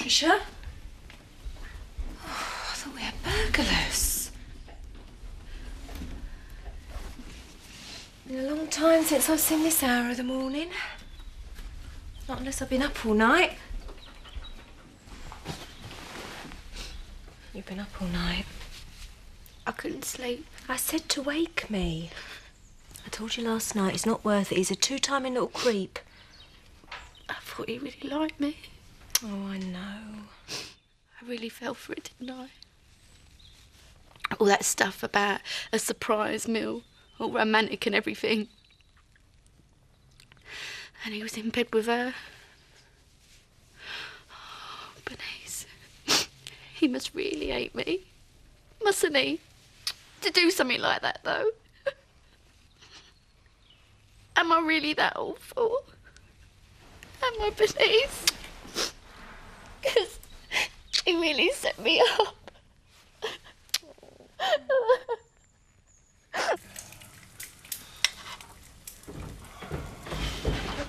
Tricia? Oh, I thought we had burglars. Been a long time since I've seen this hour of the morning. Not unless I've been up all night. You've been up all night. I couldn't sleep. I said to wake me. I told you last night, he's not worth it. He's a two-timing little creep. I thought he really liked me. Oh, I know. I really fell for it, didn't I? All that stuff about a surprise meal, all romantic and everything. And he was in bed with her. Oh, Bernice. He must really hate me. Mustn't he? To do something like that, though. Am I really that awful? Am I, Bernice? Because he really set me up.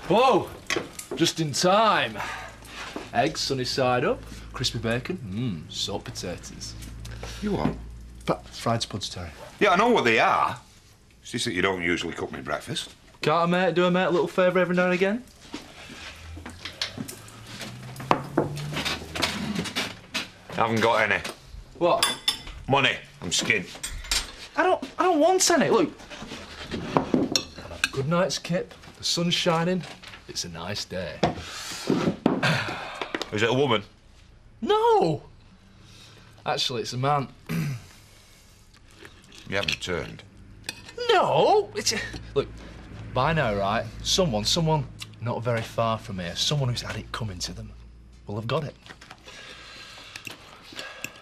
Whoa! Just in time. Eggs sunny side up, crispy bacon, salt potatoes. You what? Fried spuds, Terry. Yeah, I know what they are. It's just that you don't usually cook me breakfast. Can't a mate do a mate a little favour every now and again? I haven't got any. What? Money. I'm skint. I don't want any. Look. I've had a good night's kip. The sun's shining. It's a nice day. Is it a woman? No! Actually, it's a man. You haven't turned. No! Look, by now, right, someone not very far from here, someone who's had it coming to them, will have got it.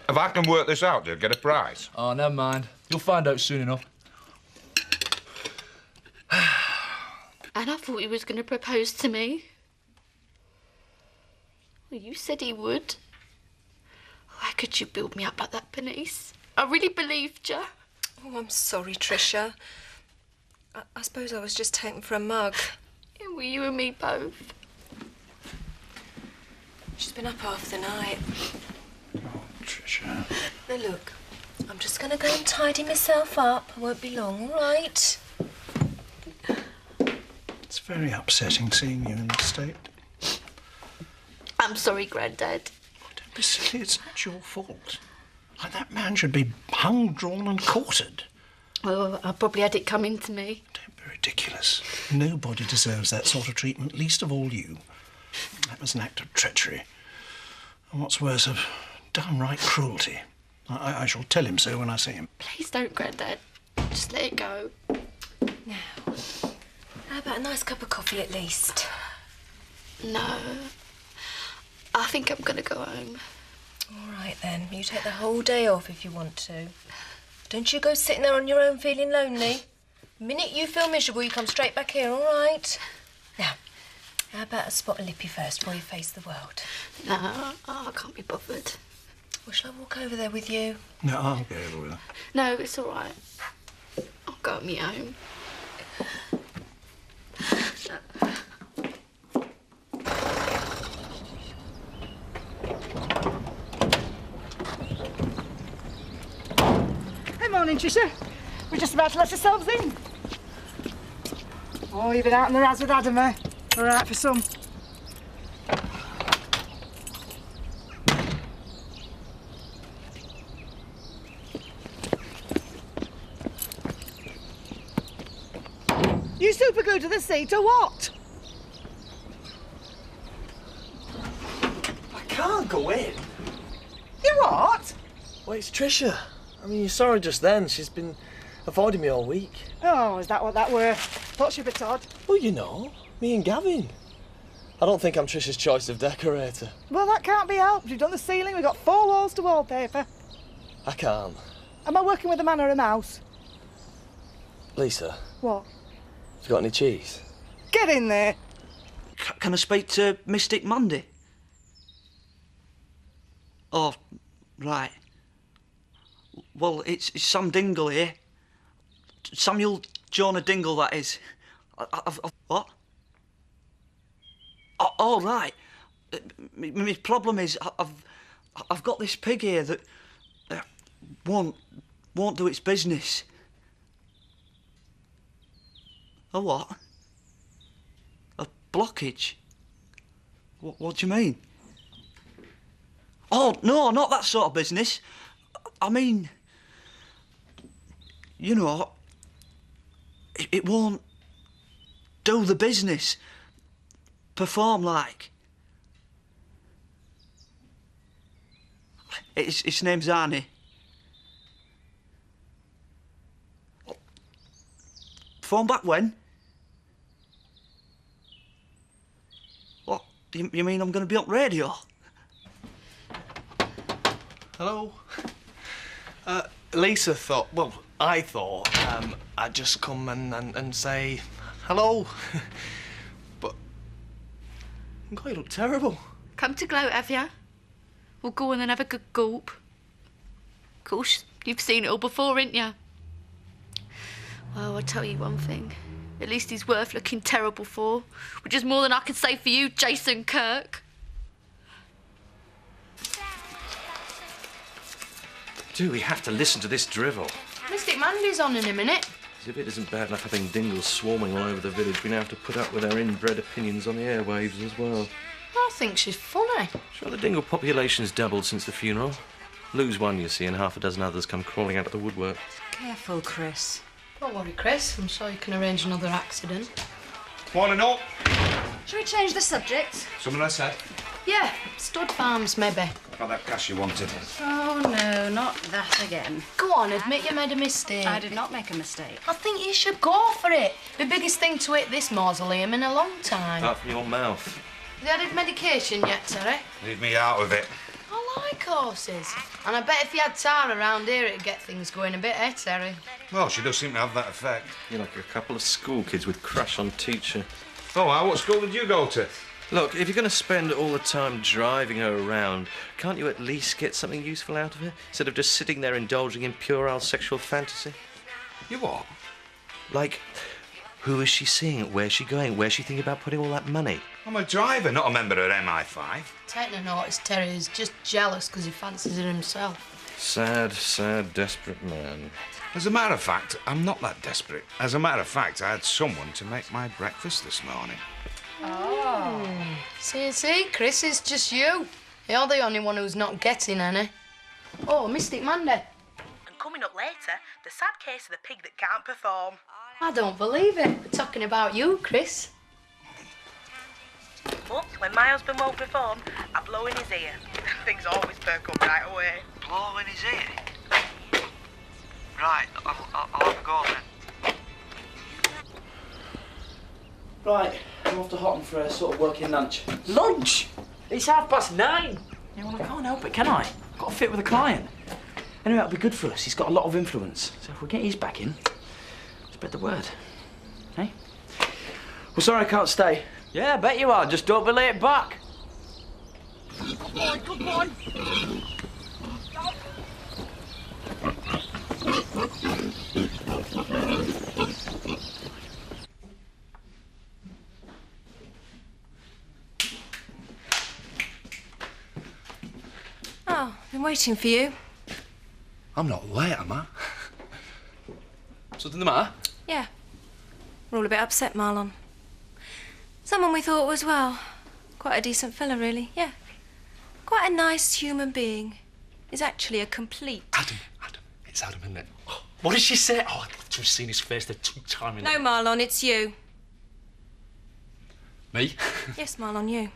If I can work this out, they'll get a prize. Oh, never mind. You'll find out soon enough. And I thought he was going to propose to me. Well, you said he would. How could you build me up like that, Bernice? I really believed you. Oh, I'm sorry, Tricia. I suppose I was just taken for a mug. Yeah, well, you and me both. She's been up half the night. Oh, Tricia. Now, look, I'm just going to go and tidy myself up. I won't be long, all right? It's very upsetting seeing you in this state. I'm sorry, Grandad. Don't be silly, it's not your fault. Like, that man should be hung, drawn and quartered. Well, I probably had it coming to me. Don't be ridiculous. Nobody deserves that sort of treatment, least of all you. That was an act of treachery. And what's worse, of downright cruelty. I shall tell him so when I see him. Please don't, Grandad. Just let it go. Now, how about a nice cup of coffee at least? No. I think I'm going to go home. All right, then. You take the whole day off if you want to. Don't you go sitting there on your own feeling lonely. The minute you feel miserable, you come straight back here, all right? Now, how about a spot of lippy first before you face the world? No, I can't be bothered. Well, shall I walk over there with you? No, I'll go over with her. No, it's all right. I'll go at me home. Morning, Tricia. We're just about to let ourselves in. Oh, you've been out in the raz with Adam, eh? All right for some. You super glued to the seat or what? I can't go in. You what? Well, it's Tricia. I mean, you saw her just then. She's been avoiding me all week. Oh, is that what that were? Thought she'd be Todd. Well, you know, me and Gavin. I don't think I'm Tricia's choice of decorator. Well, that can't be helped. We've done the ceiling, we've got 4 walls to wallpaper. I can't. Am I working with a man or a mouse? Lisa, What? have you got any cheese? Get in there. Can I speak to Mystic Monday? Oh, right. Well, it's Sam Dingle here. Samuel Jonah Dingle, that is. What? Oh, right. My problem is I've got this pig here that won't do its business. A what? A blockage? What do you mean? Oh, no, not that sort of business. I mean, you know, it won't do the business. Perform like. Its name's Arnie. Phone back when? What? You mean I'm going to be on radio? Hello? Lisa thought, well, I thought I'd just come and say hello. But, God, you look terrible. Come to gloat, have ya? We'll go on and have a good gulp. Of course, you've seen it all before, ain't ya? Well, I'll tell you one thing. At least he's worth looking terrible for, which is more than I can say for you, Jason Kirk. Do we have to listen to this drivel? Mystic Monday's on in a minute. As if it isn't bad enough having dingles swarming all over the village, we now have to put up with our inbred opinions on the airwaves as well. I think she's funny. Sure, the dingle population's doubled since the funeral. Lose one, you see, and half a dozen others come crawling out of the woodwork. Careful, Chris. Don't worry, Chris. I'm sure you can arrange another accident. Morning all. Shall we change the subject? Something I said. Yeah, stud farms, maybe. Got that cash you wanted. Oh, no, not that again. Go on, admit you made a mistake. I did not make a mistake. I think you should go for it. The biggest thing to hit this mausoleum in a long time. Apart from your mouth. Have you added medication yet, Terry? Leave me out of it. I like horses. And I bet if you had Tara around here, it'd get things going a bit, eh, Terry? Well, she does seem to have that effect. You're like a couple of school kids with crush on teacher. Oh, what school did you go to? Look, if you're going to spend all the time driving her around, can't you at least get something useful out of her? Instead of just sitting there indulging in puerile sexual fantasy? You what? Like, who is she seeing? Where's she going? Where's she thinking about putting all that money? I'm a driver, not a member of MI5. Take no notice, Terry is just jealous because he fancies her himself. Sad, sad, desperate man. As a matter of fact, I'm not that desperate. As a matter of fact, I had someone to make my breakfast this morning. Oh. See, Chris, it's just you. You're the only one who's not getting any. Oh, Mystic Monday. And coming up later, the sad case of the pig that can't perform. I don't believe it. We're talking about you, Chris. But when my husband won't perform, I blow in his ear. Things always perk up right away. Blow in his ear? Right, I'll have a go then. Right, I'm off to Hotton for a sort of working lunch. Lunch? It's 9:30. Yeah, well, I can't help it, can I? I've got to fit with a client. Anyway, it'll be good for us. He's got a lot of influence. So if we get his back in, spread the word. Hey? Well, sorry I can't stay. Yeah, I bet you are. Just don't be late back. Good boy, good boy. Oh, been waiting for you. I'm not late, am I? Something the matter? Yeah. We're all a bit upset, Marlon. Someone we thought was, well, quite a decent fella, really. Yeah. Quite a nice human being. Is actually a complete... Adam. It's Adam, isn't it? Oh, what did she say? Oh, I'd love to have seen his face. They're two-timing. No, Marlon, it's you. Me? Yes, Marlon, you.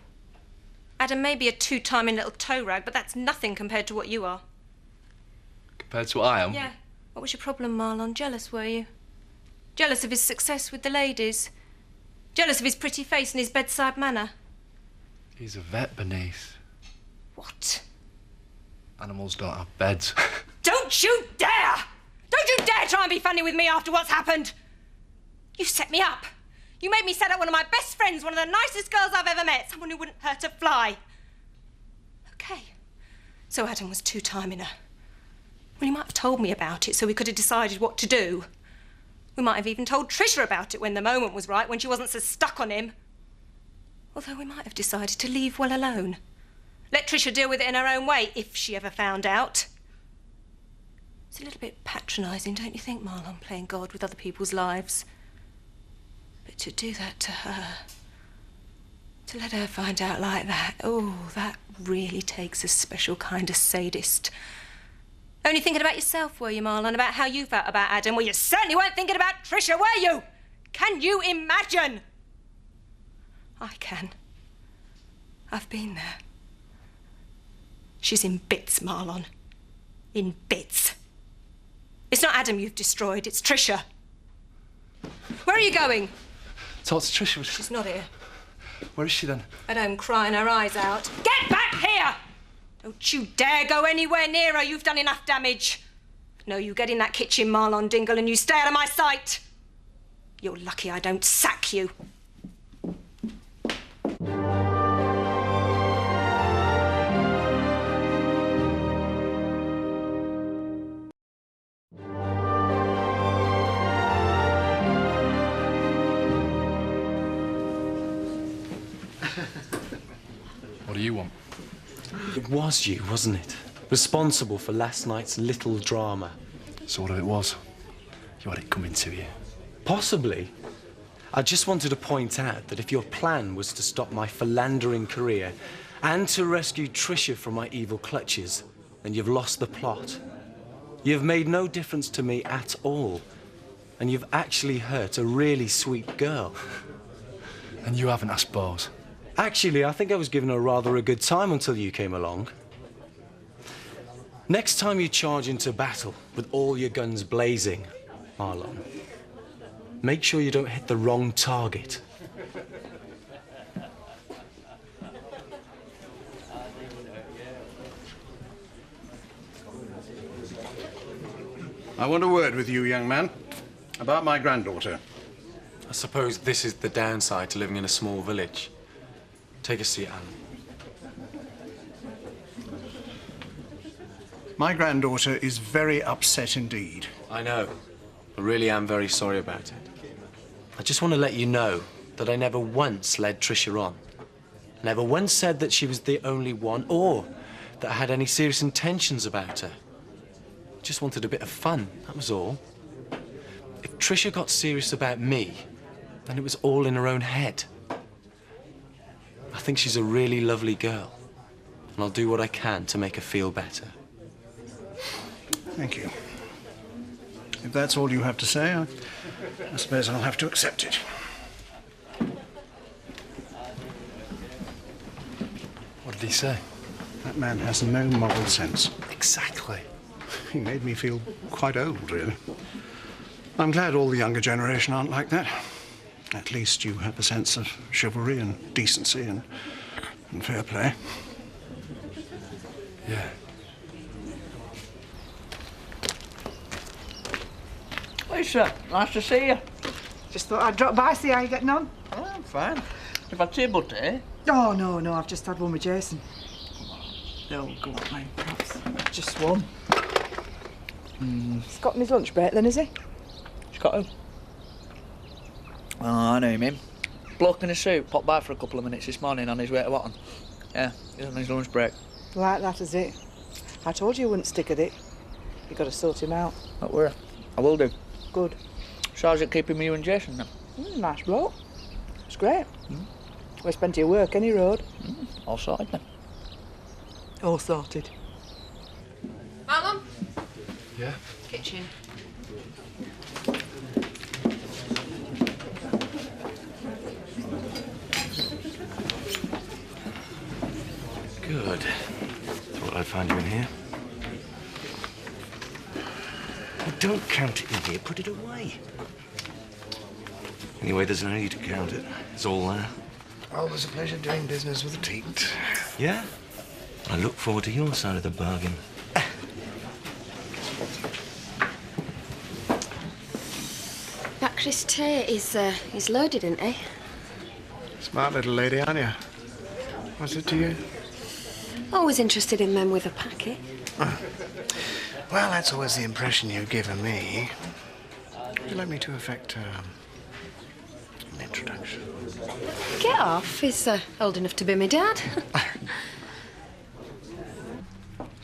Adam may be a two-timing little toe rag, but that's nothing compared to what you are. Compared to what I am? Yeah. What was your problem, Marlon? Jealous, were you? Jealous of his success with the ladies? Jealous of his pretty face and his bedside manner? He's a vet, Bernice. What? Animals don't have beds. Don't you dare! Don't you dare try and be funny with me after what's happened! You set me up. You made me set up one of my best friends, one of the nicest girls I've ever met, someone who wouldn't hurt a fly. OK. So Adam was two-timing her. Well, he might have told me about it so we could have decided what to do. We might have even told Trisha about it when the moment was right, when she wasn't so stuck on him. Although we might have decided to leave well alone. Let Tricia deal with it in her own way, if she ever found out. It's a little bit patronising, don't you think, Marlon, playing God with other people's lives? But to do that to her, to let her find out like that, oh, that really takes a special kind of sadist. Only thinking about yourself, were you, Marlon, about how you felt about Adam? Well, you certainly weren't thinking about Tricia, were you? Can you imagine? I can. I've been there. She's in bits, Marlon. In bits. It's not Adam you've destroyed, it's Tricia. Where are you going? Talk to Tricia. She's not here. Where is she then? At home crying her eyes out. Get back here! Don't you dare go anywhere near her. You've done enough damage. No, you get in that kitchen, Marlon Dingle, and you stay out of my sight. You're lucky I don't sack you. What do you want? It was you, wasn't it? Responsible for last night's little drama. Sort of it was. You had it coming to you. Possibly. I just wanted to point out that if your plan was to stop my philandering career and to rescue Tricia from my evil clutches, then you've lost the plot. You've made no difference to me at all. And you've actually hurt a really sweet girl. And you haven't, I suppose. Actually, I think I was giving her rather a good time until you came along. Next time you charge into battle with all your guns blazing, Marlon, make sure you don't hit the wrong target. I want a word with you, young man, about my granddaughter. I suppose this is the downside to living in a small village. Take a seat, Alan. My granddaughter is very upset indeed. I know. I really am very sorry about it. I just want to let you know that I never once led Tricia on. Never once said that she was the only one or that I had any serious intentions about her. Just wanted a bit of fun, that was all. If Tricia got serious about me, then it was all in her own head. I think she's a really lovely girl, and I'll do what I can to make her feel better. Thank you. If that's all you have to say, I suppose I'll have to accept it. What did he say? That man has no moral sense. Exactly. He made me feel quite old, really. I'm glad all the younger generation aren't like that. At least you have a sense of chivalry and decency and fair play. Yeah. Lisa, nice to see you. Just thought I'd drop by, see how you're getting on. Oh, I'm fine. You've had tea butter, eh? Oh, no, I've just had one with Jason. No, go on, mate, perhaps. Just one. He's got his lunch break then, is he? He's got who? Oh, I know him. Bloke in a suit popped by for a couple of minutes this morning on his way to Watton. Yeah, he's on his lunch break. Like that, is it? I told you wouldn't stick at it. You've got to sort him out. Don't worry. I will do. Good. So how's it keeping you and Jason then? Nice bloke. It's great. There's plenty of work, any road. All sorted then. All sorted. Marlon? Yeah? Kitchen. Good. Thought I'd find you in here. Well, don't count it in here. Put it away. Anyway, there's no need to count it. It's all there. Always a pleasure doing business with a teat. Yeah? I look forward to your side of the bargain. That Chris Tate is loaded, isn't he? Smart little lady, aren't you? What's it to you? Always interested in men with a packet. Well, that's always the impression you've given me. Would you like me to effect an introduction? Get off. He's old enough to be my dad.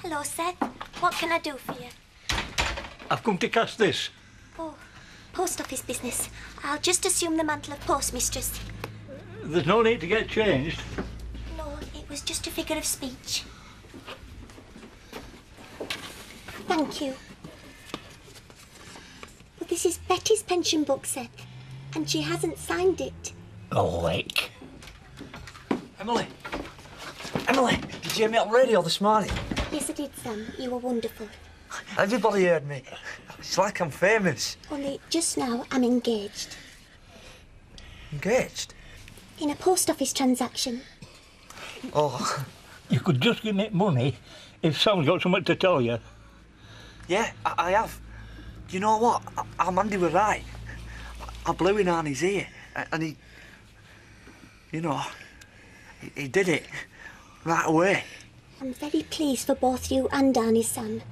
Hello, Seth. What can I do for you? I've come to cast this. Oh, post office business. I'll just assume the mantle of postmistress. There's no need to get changed. No, it was just a figure of speech. Thank you. But this is Betty's pension book, Seth, and she hasn't signed it. Oh, heck. Emily! Emily! Did you hear me on radio this morning? Yes, I did, Sam. You were wonderful. Everybody heard me. It's like I'm famous. Only just now I'm engaged. Engaged? In a post office transaction. Oh. You could just give me money if Sam's got something to tell you. Yeah, I have. You know what? Our Mandy were right. I blew in Arnie's ear, and he... You know, he did it right away. I'm very pleased for both you and Arnie, Sam.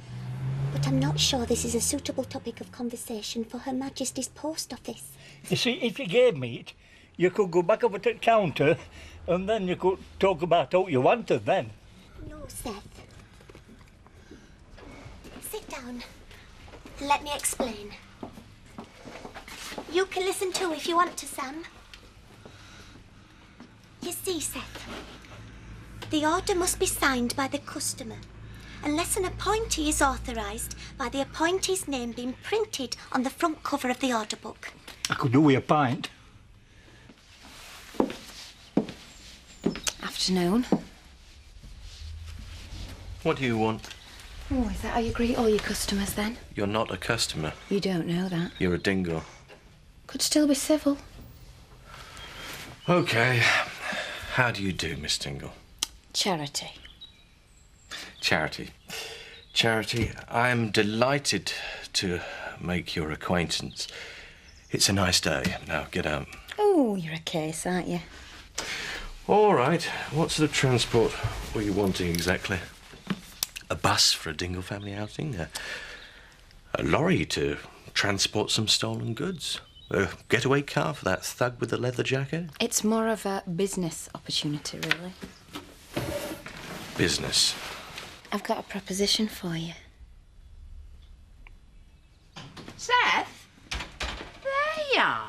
But I'm not sure this is a suitable topic of conversation for Her Majesty's Post Office. You see, if you gave me it, you could go back over to the counter and then you could talk about what you wanted then. No, Seth. Sit down. Let me explain. You can listen too if you want to, Sam. You see, Seth, the order must be signed by the customer, unless an appointee is authorised by the appointee's name being printed on the front cover of the order book. I could do with a pint. Afternoon. What do you want? Oh, is that how you greet all your customers then? You're not a customer. You don't know that. You're a dingo. Could still be civil. OK. How do you do, Miss Dingle? Charity. Charity. Charity, I'm delighted to make your acquaintance. It's a nice day. Now, get out. Oh, you're a case, aren't you? All right. What sort of transport were you wanting exactly? A bus for a Dingle family outing? A lorry to transport some stolen goods? A getaway car for that thug with the leather jacket? It's more of a business opportunity, really. Business. I've got a proposition for you. Seth? There you are.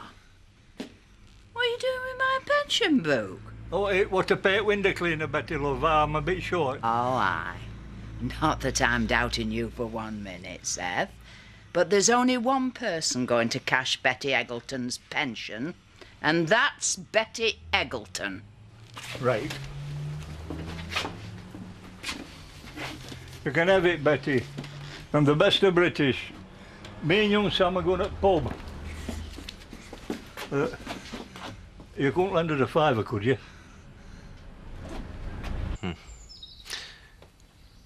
What are you doing with my pension book? Oh, it was to pay window cleaner, Betty, love. I'm a bit short. Oh, aye. Not that I'm doubting you for 1 minute, Seth. But there's only one person going to cash Betty Eggleton's pension, and that's Betty Eggleton. Right. You can have it, Betty. I'm the best of British. Me and young Sam are going to the pub. You couldn't lend us a fiver, could you?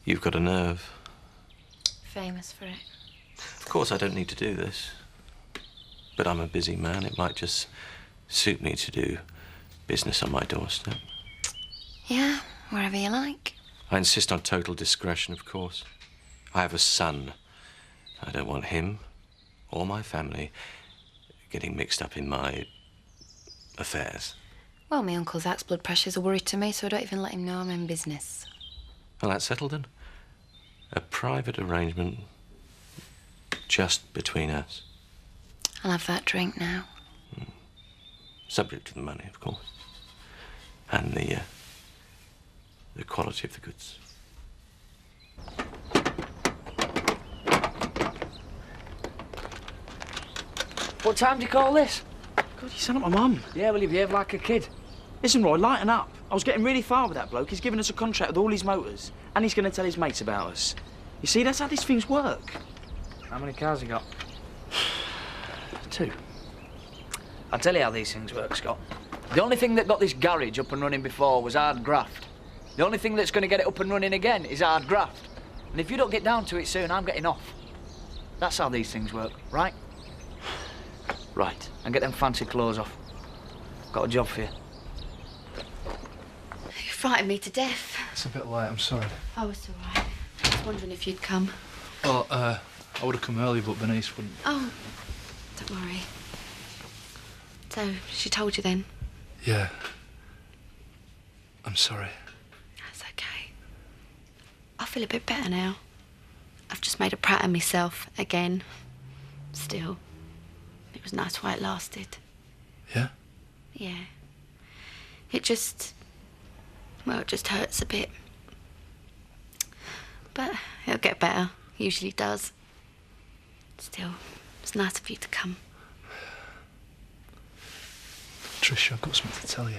You've got a nerve. Famous for it. Of course, I don't need to do this. But I'm a busy man. It might just suit me to do business on my doorstep. Yeah, wherever you like. I insist on total discretion, of course. I have a son. I don't want him or my family getting mixed up in my affairs. Well, my uncle's axe blood pressure's a worry to me, so I don't even let him know I'm in business. Well, that's settled then. A private arrangement just between us. I'll have that drink now. Subject to the money, of course. And the quality of the goods. What time do you call this? God, you sound like my mum. Yeah, well, you behave like a kid. Listen, Roy, lighten up. I was getting really far with that bloke. He's given us a contract with all his motors, and he's going to tell his mates about us. You see, that's how these things work. How many cars you got? 2. I'll tell you how these things work, Scott. The only thing that got this garage up and running before was hard graft. The only thing that's going to get it up and running again is hard graft. And if you don't get down to it soon, I'm getting off. That's how these things work, right? Right. And get them fancy clothes off. Got a job for you. You frightened me to death. It's a bit late, I'm sorry. Oh, it's all right. I was wondering if you'd come. Well, I would have come early, but Bernice wouldn't. Oh, don't worry. So, she told you then? Yeah. I'm sorry. That's okay. I feel a bit better now. I've just made a prat of myself again. Still, it was nice while it lasted. Yeah? Yeah. It just... well, it just hurts a bit. But it'll get better. Usually does. Still, it's nice of you to come. Tricia, I've got something to tell you.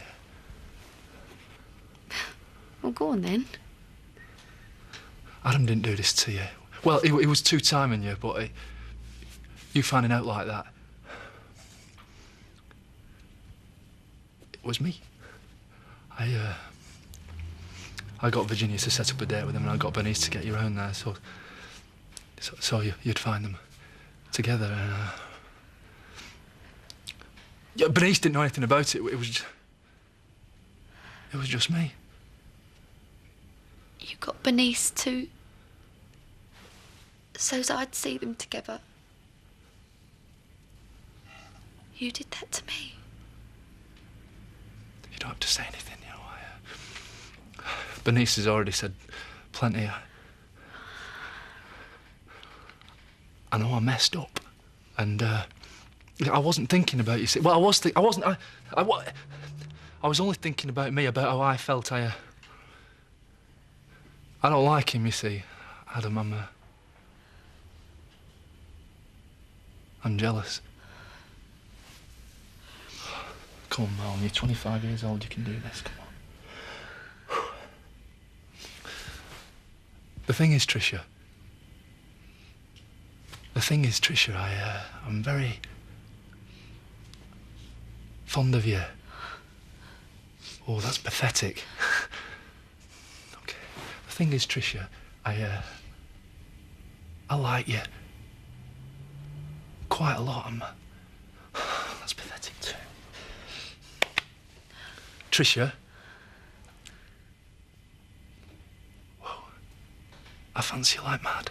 Well, go on then. Adam didn't do this to you. Well, he was two-timing you, but you finding out like that... it was me. I got Virginia to set up a date with him, and I got Bernice to get you around there, so you'd find them together. And, yeah, Bernice didn't know anything about it. It was just me. You got Bernice too, so's I'd see them together. You did that to me. You don't have to say anything, you know. Bernice has already said plenty. I know I messed up, and I wasn't thinking about you. See, well, I was only thinking about me, about how I felt. I don't like him, you see, Adam. I'm jealous. Come on, Mom, you're 25 years old. You can do this. Come on. The thing is, Tricia, I'm very fond of you. Oh, that's pathetic. Okay. The thing is, Tricia, I like you quite a lot. That's pathetic too. Tricia. I fancy you like mad.